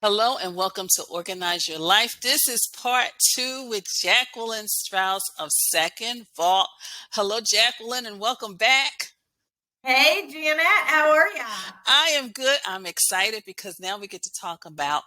Hello and welcome to Organize Your Life. This is part two with Jaclyn Strauss of Second Vault. Hello, Jaclyn, and welcome back. Hey, Janet, how are ya? I am good. I'm excited because now we get to talk about,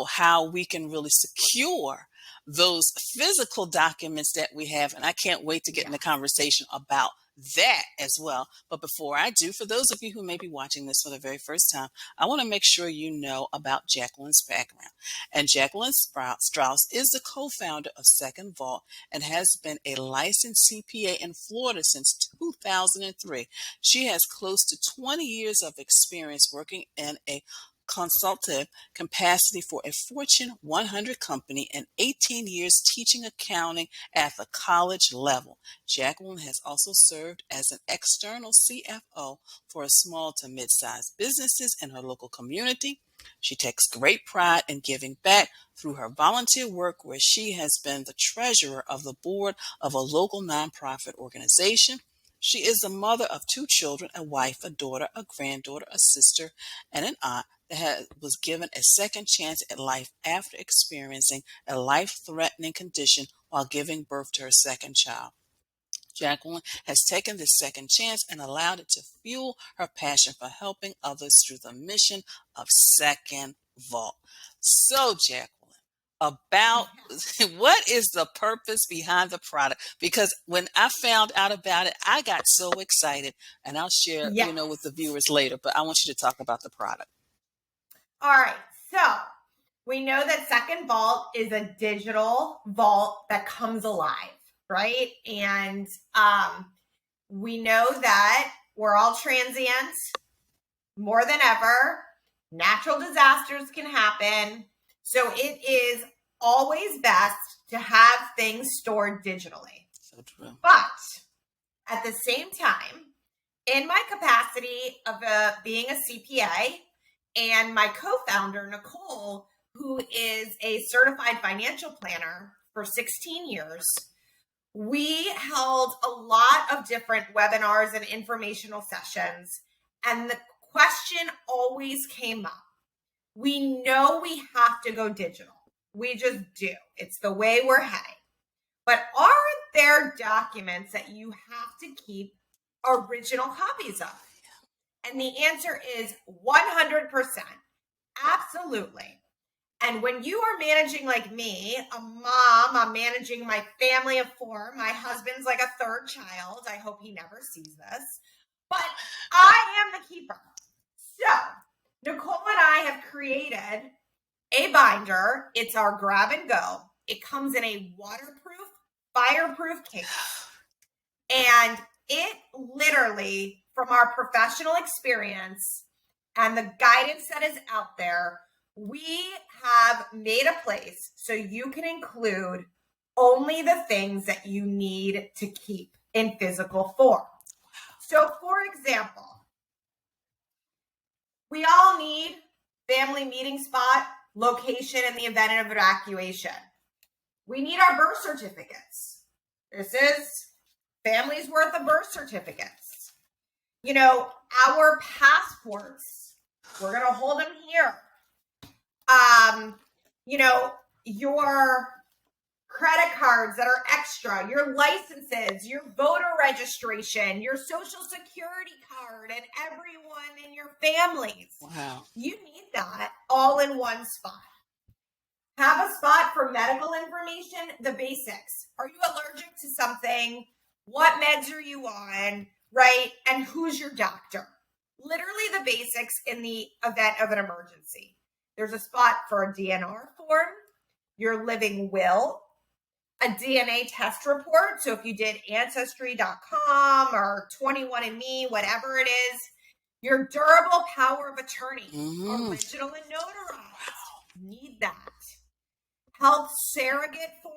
how we can really secure those physical documents that we have. And I can't wait to get in Yeah. the conversation about that as well. But before I do, for those of you who may be watching this for the very first time, I want to make sure you know about Jaclyn's background. And Jaclyn Strauss is the co-founder of Second Vault and has been a licensed CPA in Florida since 2003. She has close to 20 years of experience working in a consultative capacity for a Fortune 100 company and 18 years teaching accounting at the college level. Jaclyn has also served as an external CFO for small to mid-sized businesses in her local community. She takes great pride in giving back through her volunteer work, where she has been the treasurer of the board of a local nonprofit organization. She is the mother of two children, a wife, a daughter, a granddaughter, a sister, and an aunt that was given a second chance at life after experiencing a life-threatening condition while giving birth to her second child. Jaclyn has taken this second chance and allowed it to fuel her passion for helping others through the mission of Second Vault. So, Jaclyn, about what is the purpose behind the product? Because when I found out about it, I got so excited, and I'll share, Yes. with the viewers later, but I want you to talk about the product. All right. So we know that Second Vault is a digital vault that comes alive, right? And we know that we're all transient more than ever. Natural disasters can happen. So it is always best to have things stored digitally. So true. But at the same time, in my capacity of being a CPA and my co-founder, Nicole, who is a certified financial planner for 16 years, we held a lot of different webinars and informational sessions. And the question always came up. We know we have to go digital. We just do. It's the way we're heading. But aren't there documents that you have to keep original copies of? And the answer is 100%. Absolutely. And when you are managing like me, a mom, I'm managing my family of four. My husband's like a third child. I hope he never sees this. But I am the keeper. So Nicole and I have created a binder. It's our grab and go. It comes in a waterproof, fireproof case. And it literally, from our professional experience and the guidance that is out there, we have made a place so you can include only the things that you need to keep in physical form. So, for example, we all need family meeting spot, location in the event of evacuation. We need our birth certificates. This is family's worth of birth certificates. Our passports, we're going to hold them here. Your credit cards that are extra, your licenses, your voter registration, your social security card, and everyone in your families. Wow. You need that all in one spot. Have a spot for medical information, the basics. Are you allergic to something? What meds are you on, right? And who's your doctor? Literally the basics in the event of an emergency. There's a spot for a DNR form, your living will, a DNA test report. So if you did Ancestry.com or 21andMe, whatever it is, your durable power of attorney, original and notarized. Need that. Health surrogate form,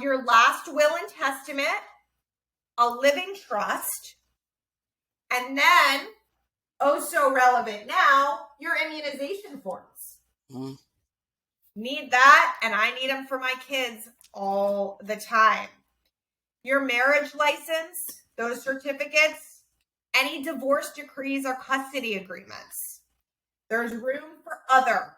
your last will and testament, a living trust, and then, oh so relevant now, your immunization forms. Need that, and I need them for my kids all the time. Your marriage license, those certificates, any divorce decrees or custody agreements. There's room for other.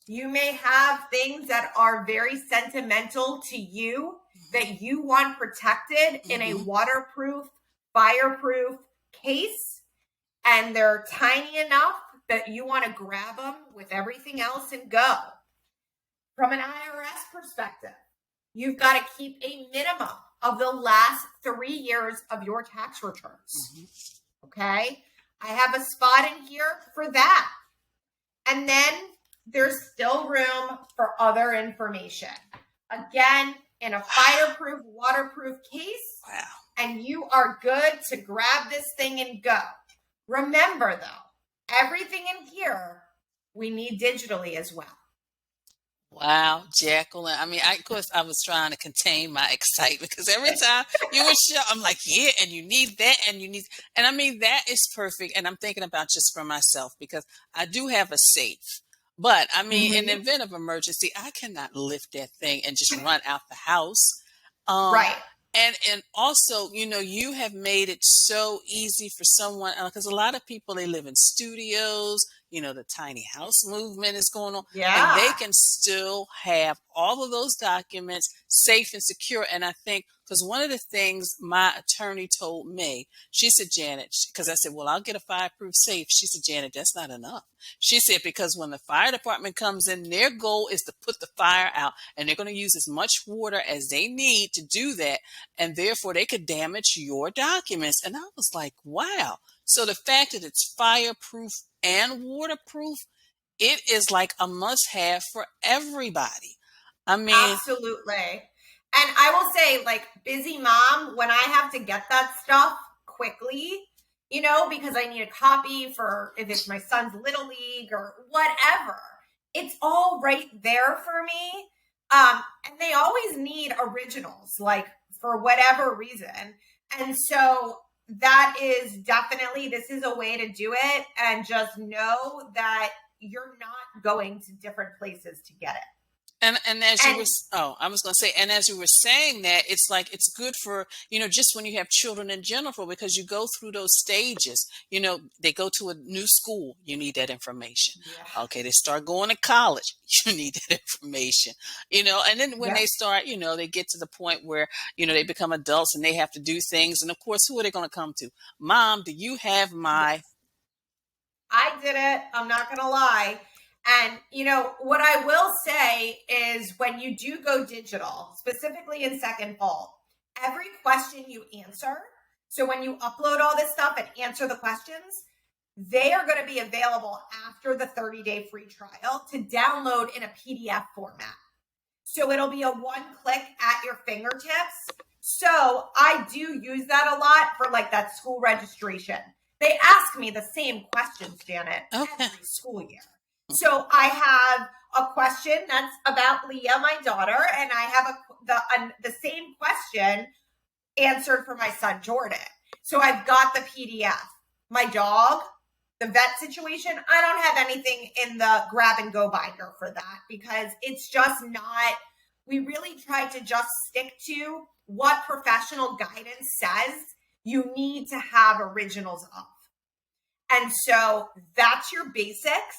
You may have things that are very sentimental to you that you want protected in a Mm-hmm. waterproof, fireproof case, and they're tiny enough that you want to grab them with everything else and go. From an IRS perspective, you've got to keep a minimum of the last 3 years of your tax returns. Mm-hmm. Okay. I have a spot in here for that. And then there's still room for other information. Again, in a fireproof, waterproof case, Wow. and you are good to grab this thing and go. Remember, though, everything in here we need digitally as well. Wow, Jaclyn. I mean, of course, I was trying to contain my excitement because every time you were show, I'm like, yeah, and you need that, and you need, and I mean, that is perfect. And I'm thinking about just for myself because I do have a safe, but I mean, in the Mm-hmm. event of emergency, I cannot lift that thing and just run out the house. Um, Right. and also, you have made it so easy for someone because a lot of people they live in studios. The tiny house movement is going on and they Yeah. can still have all of those documents safe and secure. And I think because one of the things my attorney told me, she said, Janet, because I said, well, I'll get a fireproof safe. She said, Janet, that's not enough. She said, because when the fire department comes in, their goal is to put the fire out and they're going to use as much water as they need to do that. And therefore they could damage your documents. And I was like, wow. So the fact that it's fireproof and waterproof, it is like a must have for everybody. I mean, Absolutely. And I will say, like, busy mom, when I have to get that stuff quickly, because I need a copy for if it's my son's little league or whatever, it's all right there for me. And they always need originals, like for whatever reason. And so that is definitely, this is a way to do it. And just know that you're not going to different places to get it. and as you were, And oh, I was going to say, and as you were saying that, it's like it's good for just when you have children in general because you go through those stages. They go to a new school, you need that information. yeah, Okay, they start going to college, you need that information. And then when yep, they start, they get to the point where they become adults and they have to do things, and of course, who are they going to come to? Mom, do you have my? yes. I did it. I'm not going to lie. And, what I will say is when you do go digital, specifically in Second Vault, every question you answer, so when you upload all this stuff and answer the questions, they are going to be available after the 30-day free trial to download in a PDF format. So it'll be a one click at your fingertips. So I do use that a lot for like that school registration. They ask me the same questions, Janet, Okay. every school year. So I have a question that's about Leah, my daughter, and I have the same question answered for my son Jordan. So I've got the PDF. My dog, the vet situation, I don't have anything in the grab and go binder for that because it's just not, we really try to just stick to what professional guidance says you need to have originals of. And so that's your basics.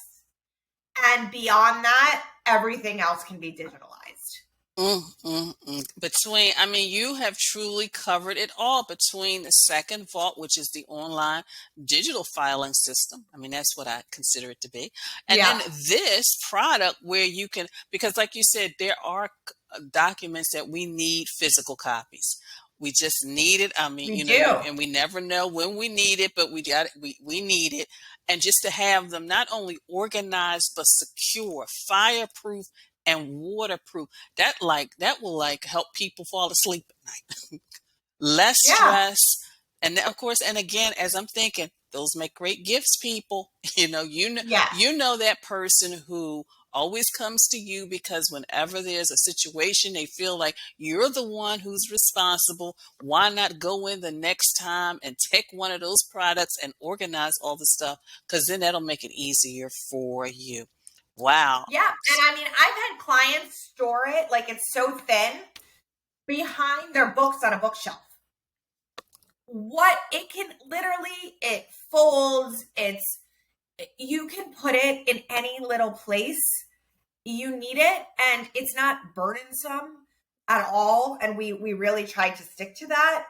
And beyond that, everything else can be digitalized. I mean, you have truly covered it all between the Second Vault, which is the online digital filing system. I mean, that's what I consider it to be. And Yeah, then this product where you can, because like you said, there are documents that we need physical copies. We just need it. I mean, we do. and we never know when we need it, but we got it. We need it. And just to have them not only organized, but secure, fireproof, and waterproof that will like help people fall asleep at night. Less Yeah. stress. And then, of course, and again, as I'm thinking, those make great gifts, people. Yes. You know that person who always comes to you because whenever there's a situation they feel like you're the one who's responsible. Why not go in the next time and take one of those products and organize all the stuff, because then that'll make it easier for you. Wow. Yeah. And I mean, I've had clients store it like it's so thin behind their books on a bookshelf. What it can literally, it folds, it's You can put it in any little place you need it, and it's not burdensome at all. And we really tried to stick to that.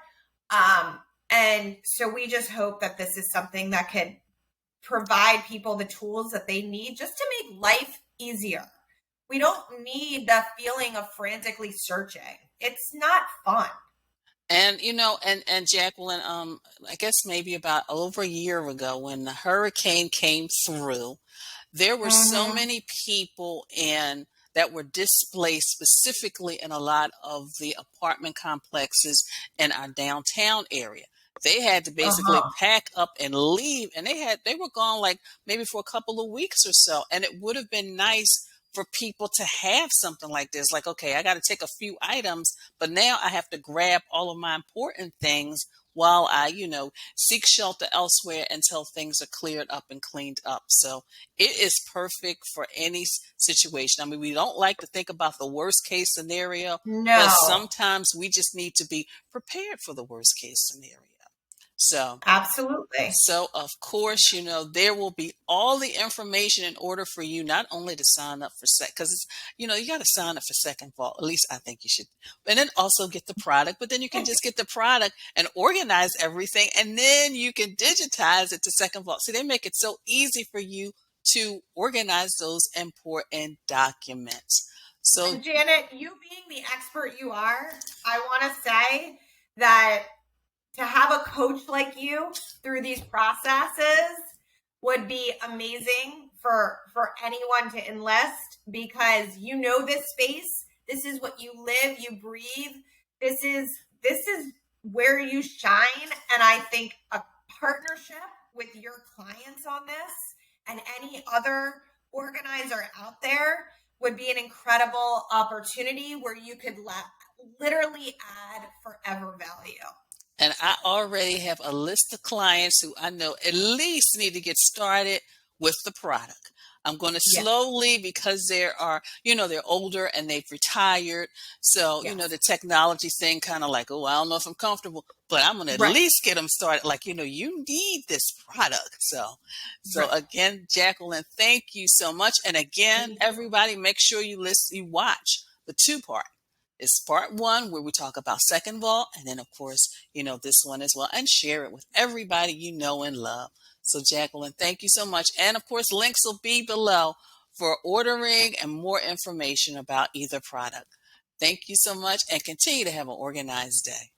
And so we just hope that this is something that could provide people the tools that they need just to make life easier. We don't need the feeling of frantically searching. It's not fun. And and Jacqueline, I guess maybe about over a year ago when the hurricane came through, there were so Mm-hmm. many people in that were displaced specifically in a lot of the apartment complexes in our downtown area. They had to basically Uh-huh. pack up and leave, and they were gone like maybe for a couple of weeks or so. And it would have been nice for people to have something like this. Like, okay, I got to take a few items, but now I have to grab all of my important things while I, seek shelter elsewhere until things are cleared up and cleaned up. So it is perfect for any situation. I mean, we don't like to think about the worst case scenario, but No, sometimes we just need to be prepared for the worst case scenario. So, absolutely. of course, there will be all the information in order for you not only to sign up for because it's, you got to sign up for Second Vault. At least I think you should. And then also get the product, but then you can just get the product and organize everything. And then you can digitize it to Second Vault. See, they make it so easy for you to organize those important documents. So And Janet, you being the expert you are, I want to say that to have a coach like you through these processes would be amazing for anyone to enlist, because you know this space. This is what you live, you breathe. This is where you shine. And I think a partnership with your clients on this and any other organizer out there would be an incredible opportunity where you could literally add forever value. And I already have a list of clients who I know at least need to get started with the product. I'm going to Yes. slowly, because they're older and they've retired. So, Yes. the technology thing kind of like, oh, I don't know if I'm comfortable, but I'm going to at Right. least get them started. Like, you need this product. So Right. again, Jacqueline, thank you so much. And again, Thank you. everybody, make sure you watch the two-part. It's part one where we talk about Second Vault, and then of course, this one as well, and share it with everybody you know and love. So, Jacqueline, thank you so much. And of course, links will be below for ordering and more information about either product. Thank you so much, and continue to have an organized day.